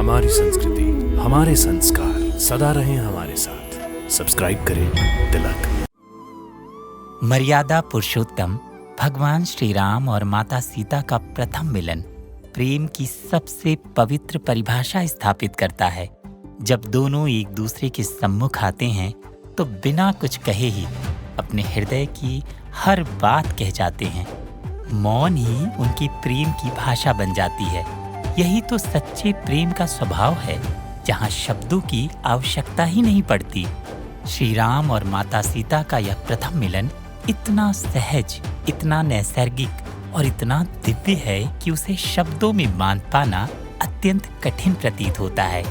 हमारी संस्कृति, हमारे संस्कार सदा रहें हमारे साथ। सब्सक्राइब करें तिलक। मर्यादा पुरुषोत्तम भगवान श्री राम और माता सीता का प्रथम मिलन प्रेम की सबसे पवित्र परिभाषा स्थापित करता है। जब दोनों एक दूसरे के सम्मुख आते हैं तो बिना कुछ कहे ही अपने हृदय की हर बात कह जाते हैं। मौन ही उनकी प्रेम की भाषा बन जाती है। यही तो सच्चे प्रेम का स्वभाव है, जहाँ शब्दों की आवश्यकता ही नहीं पड़ती। श्री राम और माता सीता का यह प्रथम मिलन इतना सहज, इतना नैसर्गिक और इतना दिव्य है कि उसे शब्दों में बांध पाना अत्यंत कठिन प्रतीत होता है।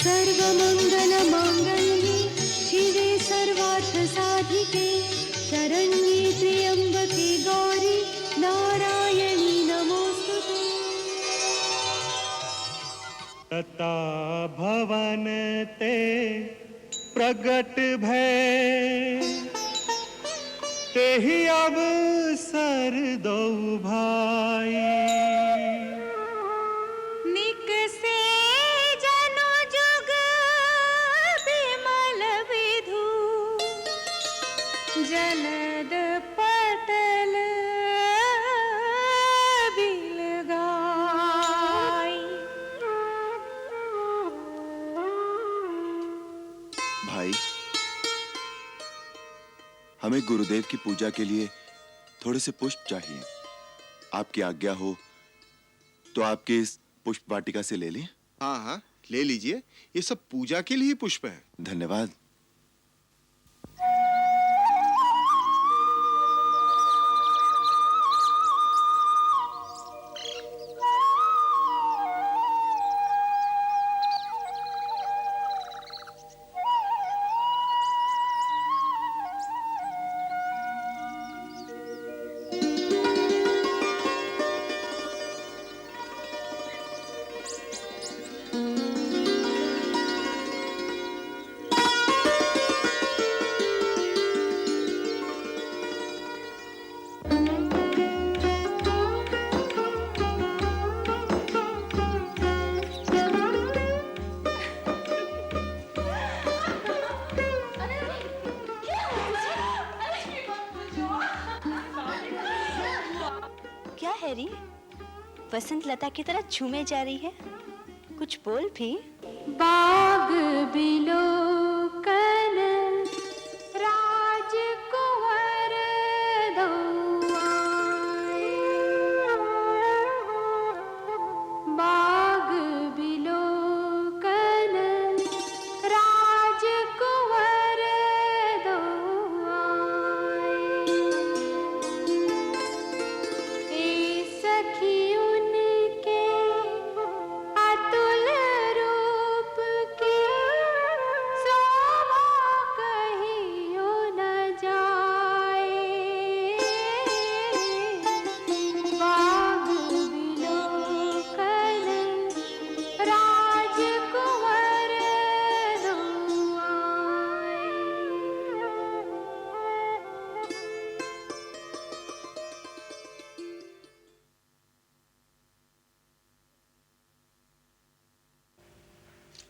सर्वमङ्गलमाङ्गल्ये शिवे सर्वार्थसाधिके शरण्ये त्र्यम्बके गौरी नारायणी नमोस्तुते। तता भवन ते प्रगट भय तेहि अवसर दो भाई। जलद पटल बिलगाई। भाई, हमें गुरुदेव की पूजा के लिए थोड़े से पुष्प चाहिए। आपकी आज्ञा हो तो आपके इस पुष्प वाटिका से ले लें? हाँ हाँ, ले लीजिए। ये सब पूजा के लिए पुष्प है। धन्यवाद। क्या हैरी, वसंत लता की तरह झूमे जा रही है? कुछ बोल भी। बाग बिलोकन राजकुंवर दौआए। बाग बिलोकन राजकुंवर दौआए। ए सखी उनके अतुल रूप की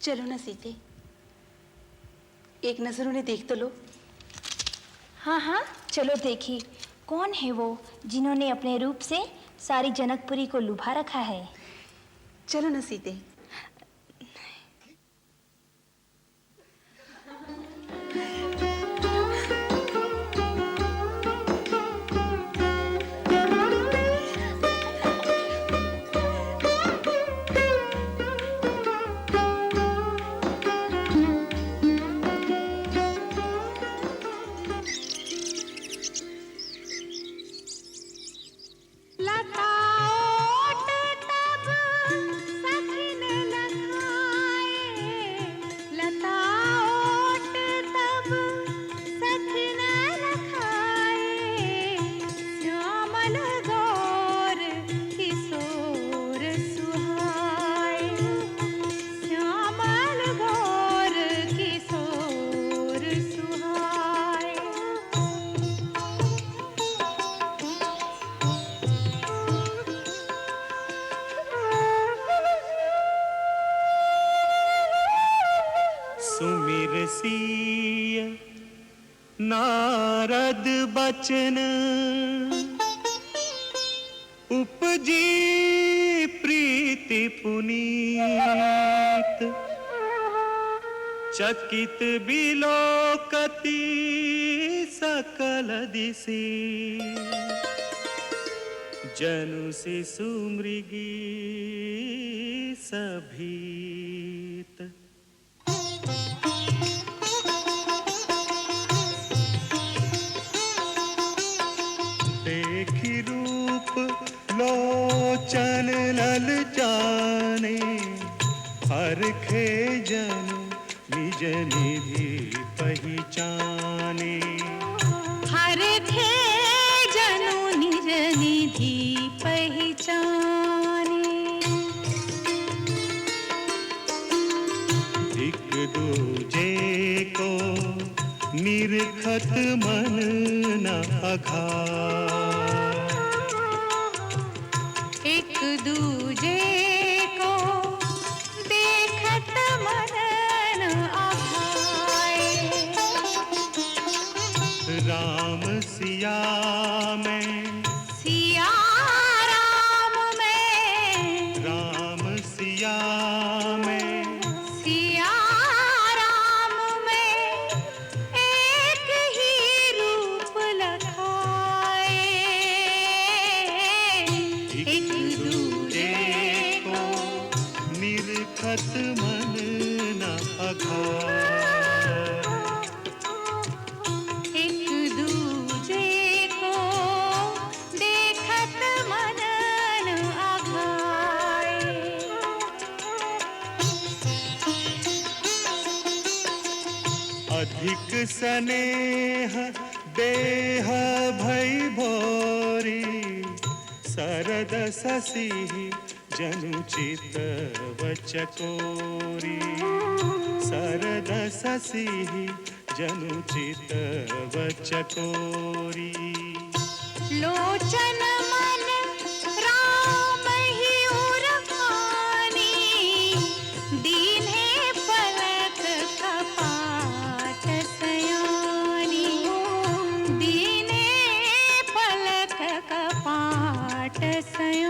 चलो ना सीते, एक नजर उन्हें देख तो लो। हाँ हाँ, चलो देखिए कौन है वो जिन्होंने अपने रूप से सारी जनकपुरी को लुभा रखा है। चलो ना सीते। सुमिर सिय नारद बचन उपजी प्रीति पुनीत चकित बिलोकति सकल दिशि जनु शिशु मृगी सभीत। देखी रूप लोचन लल जाने हरखे जनु निज निधि पहचाने। हरखे जनु निज निधि पहचाने। एक दूजे को निरखत मन न अघाय। एक दूजे को देखत मन न आभाए। राम सिया में सिया राम में। राम सिया में सिया राम में एक ही रूप लखाए। एक दूजे को निरखत मन न अघाय। एक दूजे को देखत मन न आघाए। अधिक स्नेह देह भई भोरी सरद ससी जनु चित वचकोरी। सरद ससी जनु चित वचकोरी। लोचन मन राम ही उरखानी। दीन्हे पलक कपाट सयानी। दीन्हे पलक कपाट सयानी।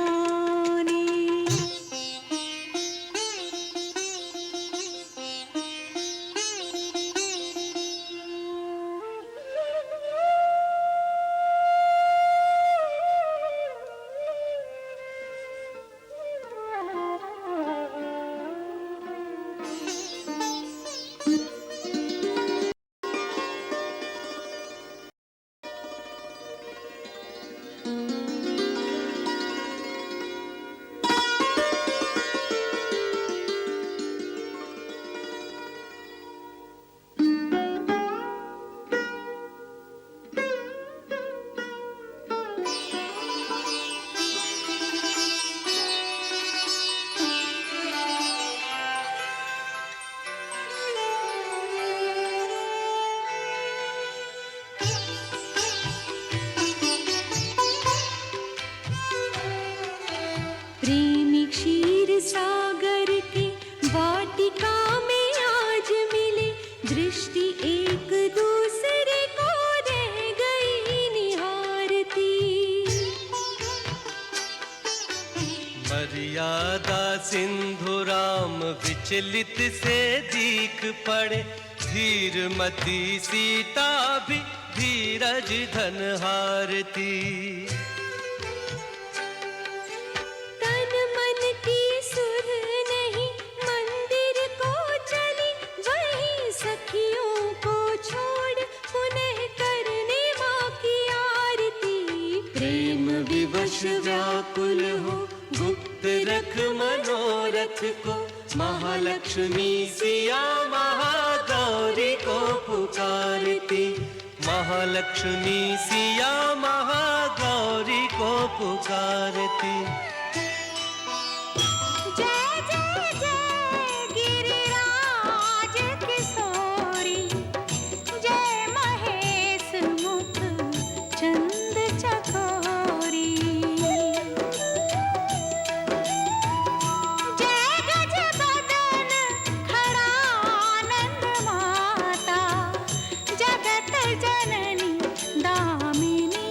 प्रेमी क्षीर सागर की वाटिका में मर्यादा सिंधु राम विचलित से दीख पड़े, धीरमती सीता भी धीरज धन हारती। तन मन की सुर नहीं मंदिर को चली, वहीं सखियों को छोड़ पुनः करने माँ की आरती। प्रेम विवश व्याकुल हो गुप्त रख मनोरथ को, महालक्ष्मी सिया महागौरी को पुकारती। महालक्ष्मी सिया महागौरी को पुकारती। जय जय जय गिरिराज किशोरी, जय महेश मुख चंद चकोरी। जय गज बदन खड़ानंद माता, जगत जननी दामिनी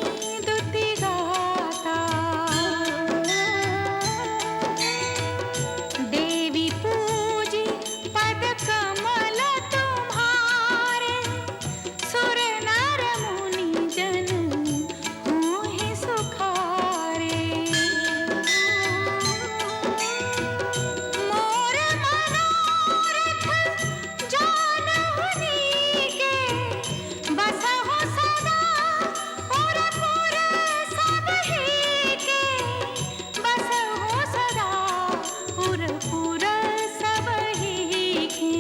दुति गाता। देवी पूजी पद कमल तुम्हारे, सुर नर मुनि जन होहि सुखारे। मोर मनोरथ जानहुनी के, बसहु सदा पुरपुर सबहि के। बसहु सदा पुरपुर सबहि के।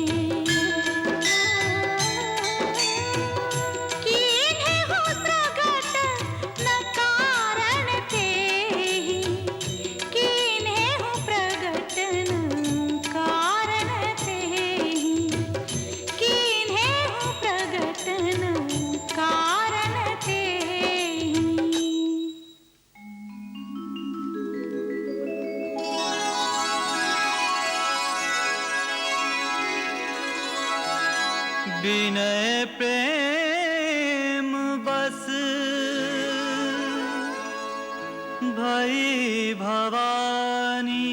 कीन्हु प्रगट न कारण तेहि, कीन्हु प्रगट न कारण तेहि, कीन्हु प्रगट न कारण तेहि। विनय प्रेम बस भई भवानी,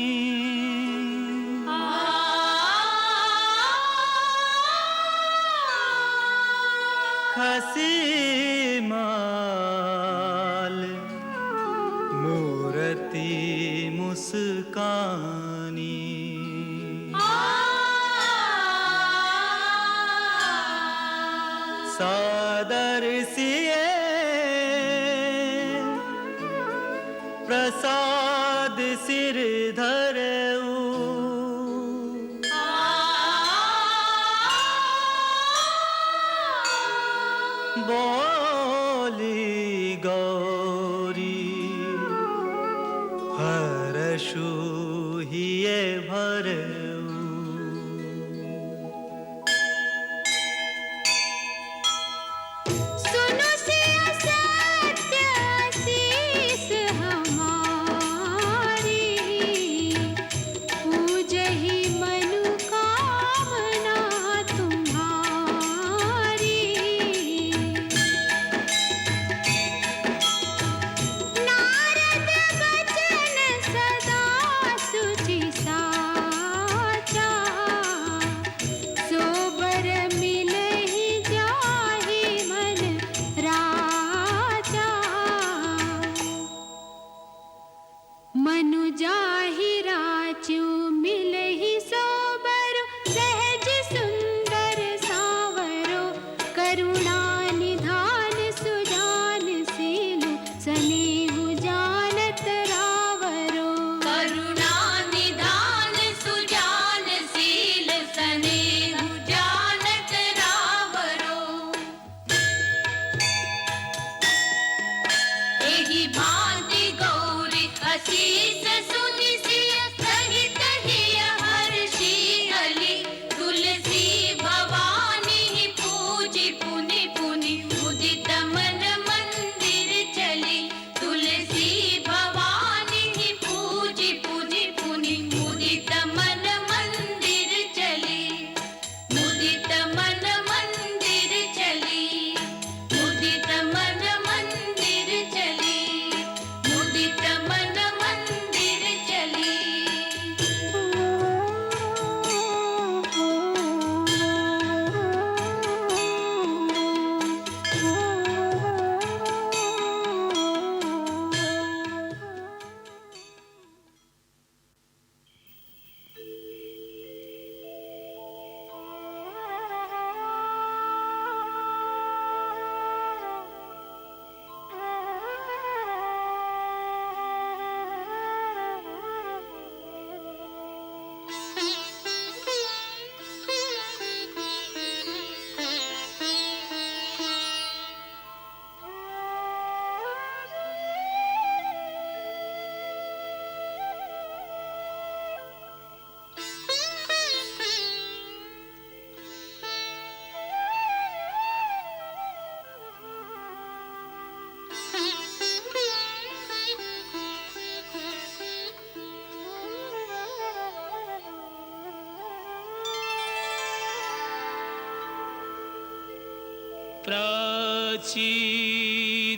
खसी माल मूरति मुस्कानी। सादर सिए प्रसाद सिर धरऊ, बोली गौरी हर्षु हिये भरऊ। सुनो सिया सत्य आशीष हमारी, पूजहि मनोकामना तुम्हारी। नारद बचन सदा सुचि साचा, सोबर मिलहि जाहि मन राजा। मनु जाहि राजू मिलहि सोबरो, सहज सुंदर सावरो। करुणा निधान सुजान सीलु, सनेहु जानत रावरो। करुणा निधान सुजान सील, सनेहु जानत रावरो। एहि भांति गौरी असीस सुनि सिय सहित हिय हर्षि हलि। तुलसी भवानी पूजी पुनि पुनि, उदित मन मंदिर चली। तुलसी भवानी पूजी पुनि पुनि, उदित मन मंदिर चली। मुदित मन मंदिर चली, मुदित मन मंदिर चली, मुदित मन मंदिर चली।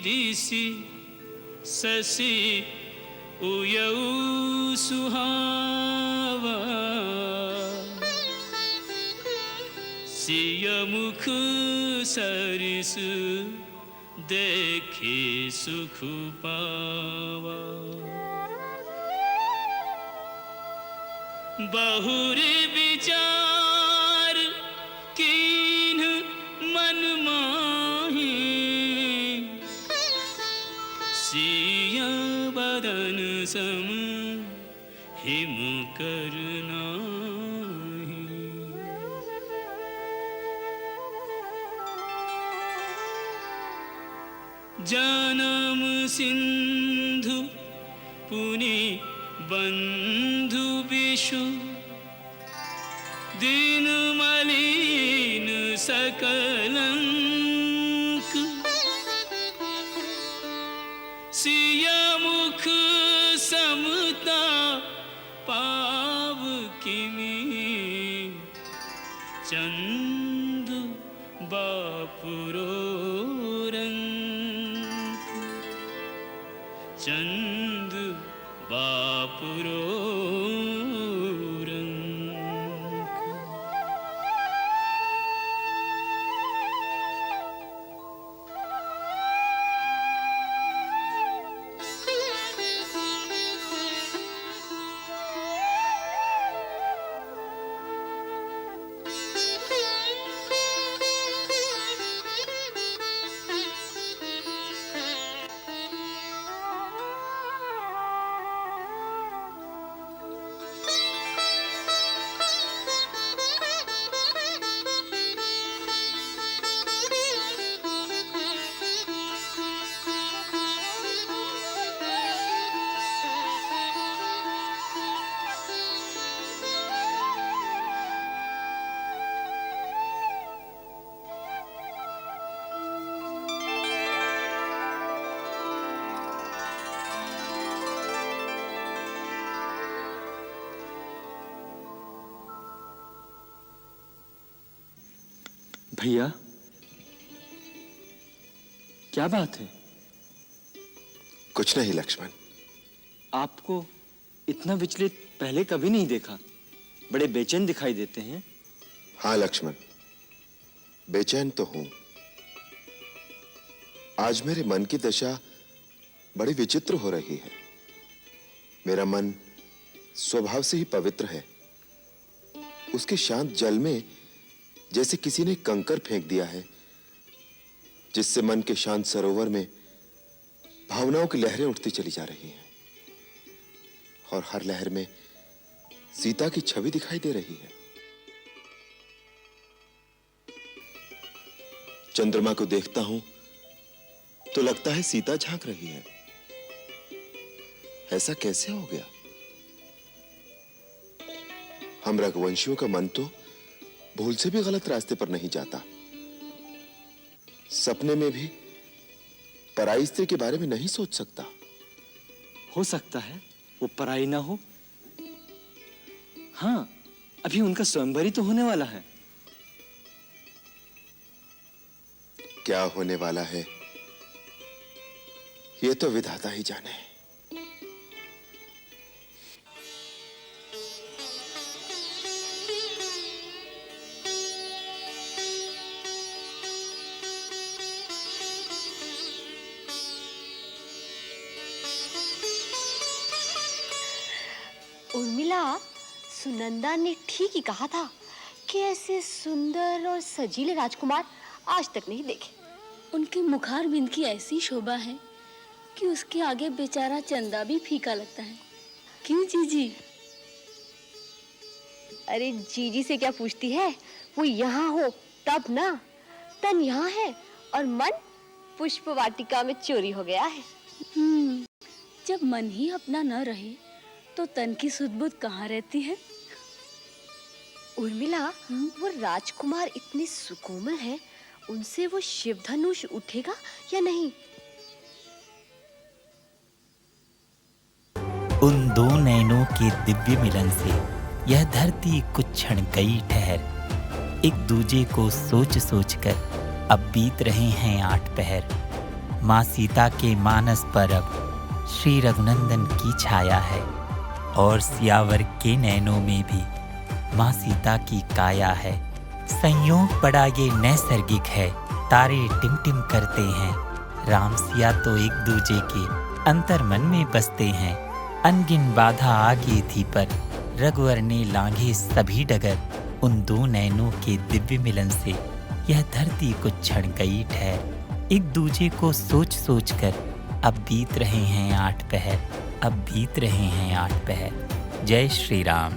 दिसि शशि उयऊ सुहावा सिय मुख सरिस देखे सुख पावा बहुरी विचार कीन मन माही सिया बदन सम हिम करना जन्म सिंधु पुनि बंधु विषु दिन मलिन सकलंक सिया मुख समता पाव किमी चंद बापुरो चंद बापुरो भैया, क्या बात है? कुछ नहीं लक्ष्मण। आपको इतना विचलित पहले कभी नहीं देखा। बड़े बेचैन दिखाई देते हैं। हाँ लक्ष्मण, बेचैन तो हूं। आज मेरे मन की दशा बड़ी विचित्र हो रही है। मेरा मन स्वभाव से ही पवित्र है। उसके शांत जल में जैसे किसी ने कंकर फेंक दिया है, जिससे मन के शांत सरोवर में भावनाओं की लहरें उठती चली जा रही हैं और हर लहर में सीता की छवि दिखाई दे रही है। चंद्रमा को देखता हूं तो लगता है सीता झांक रही है। ऐसा कैसे हो गया? हम रघुवंशियों का मन तो भूल से भी गलत रास्ते पर नहीं जाता। सपने में भी पराई स्त्री के बारे में नहीं सोच सकता। हो सकता है वो पराई ना हो। हाँ, अभी उनका स्वयंवर ही तो होने वाला है। क्या होने वाला है ये तो विधाता ही जाने। उर्मिला, सुनंदा ने ठीक ही कहा था कि ऐसे सुंदर और सजीले राजकुमार आज तक नहीं देखे। उनके मुखार बिंद की ऐसी शोभा है कि उसके आगे बेचारा चंदा भी फीका लगता है। क्यों जीजी? अरे जीजी से क्या पूछती है? वो यहाँ हो तब ना। तन यहाँ है और मन पुष्प वाटिका में चोरी हो गया है। जब मन ही अपना न रहे तो तन की सुध-बुध कहाँ रहती है? उर्मिला, वो राजकुमार इतने सुकोमल हैं, उनसे वो शिवधनुष उठेगा या नहीं? उन दो नैनों के दिव्य मिलन से यह धरती कुछ क्षण गई ठहर। एक दूजे को सोच सोच कर अब बीत रहे हैं 8 पहर। माँ सीता के मानस पर अब श्री रघुनंदन की छाया है, और सियावर के नैनों में भी माँ सीता की काया है। संयोग बड़ा ये नैसर्गिक है, तारे टिमटिम करते हैं। राम सिया तो एक दूजे के अंतर्मन में बसते हैं। अनगिन बाधा आगे थी पर रघुवर ने लांघे सभी डगर। उन दो नैनों के दिव्य मिलन से यह धरती कुछ क्षण गई ठहर। एक दूजे को सोच सोच कर अब बीत रहे हैं 8 पहर। अब बीत रहे हैं 8 पहर। जय श्री राम।